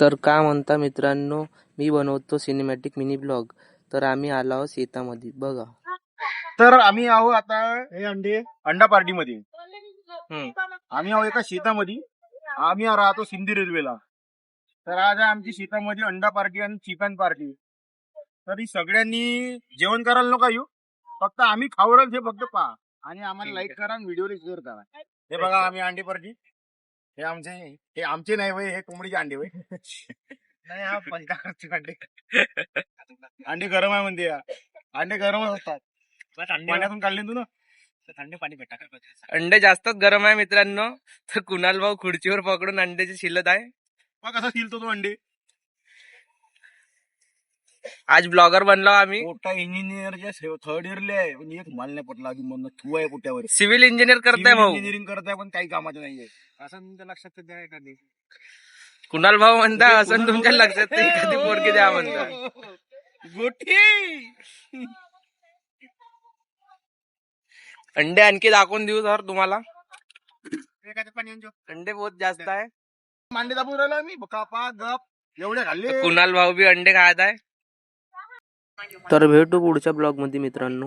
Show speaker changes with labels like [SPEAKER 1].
[SPEAKER 1] तर का म्हणता मित्रांनो, मी बनवतो सिनेमॅटिक मिनी ब्लॉग. तर आम्ही आलो आहोत शेतामध्ये बघा.
[SPEAKER 2] तर आम्ही आहो आता हे अंडा पार्टी मध्ये. आम्ही आहो एका शेतामध्ये. आम्ही राहतो सिंधी रेल्वेला. तर आज आहे आमची शेतामध्ये अंडा पार्टी आणि चिकन पार्टी. तरी सगळ्यांनी जेवण करायला नका येऊ, फक्त आम्ही खावडल हे फक्त पहा आणि आम्हाला लाईक करा आणि व्हिडिओला शेअर करा. हे बघा आम्ही अंडे पार्टी. हे आमचे नाही वय, हे कोंबडीचे अंडे वय. नाही हा पंचावरचे अंडे. अंडे गरम आहे म्हणते या. अंडे गरमच असतात. पाण्यातून काढले तू ना थंड पाणी भेटा.
[SPEAKER 1] अंडे जास्तच गरम आहे मित्रांनो. तर कुणाल भाऊ खुर्चीवर पकडून अंड्याची शिलत आहे.
[SPEAKER 2] मग कसा शिलतो तो अंडे.
[SPEAKER 1] आज ब्लॉगर बनलो आम्ही.
[SPEAKER 2] मोठा इंजिनियरच्या थर्ड इयरला आहे पण एक माल नाही पटला अजून म्हणून तू आहे कुठ्यावर.
[SPEAKER 1] सिव्हिल इंजिनियर करताय भाऊ.
[SPEAKER 2] इंजिनिअरिंग करताय पण काही कामाचं नाहीये असं तुमच्या लक्षात द्या एखादी.
[SPEAKER 1] कुणाल भाऊ म्हणता असं तुमच्या लक्षात नाही, एखादी पोरगी द्या म्हणता.
[SPEAKER 2] गोठी
[SPEAKER 1] अंडे आणखी दाखवून देऊ सर तुम्हाला.
[SPEAKER 2] पाणी
[SPEAKER 1] अंडे बहुत जास्त आहे.
[SPEAKER 2] मांडे दाबून राहिला मी कापा गप एवढे खाल्ले.
[SPEAKER 1] कुणाल भाऊ बी अंडे खात आहे. तर भेटू पुढच्या ब्लॉग मध्ये मित्रांनो.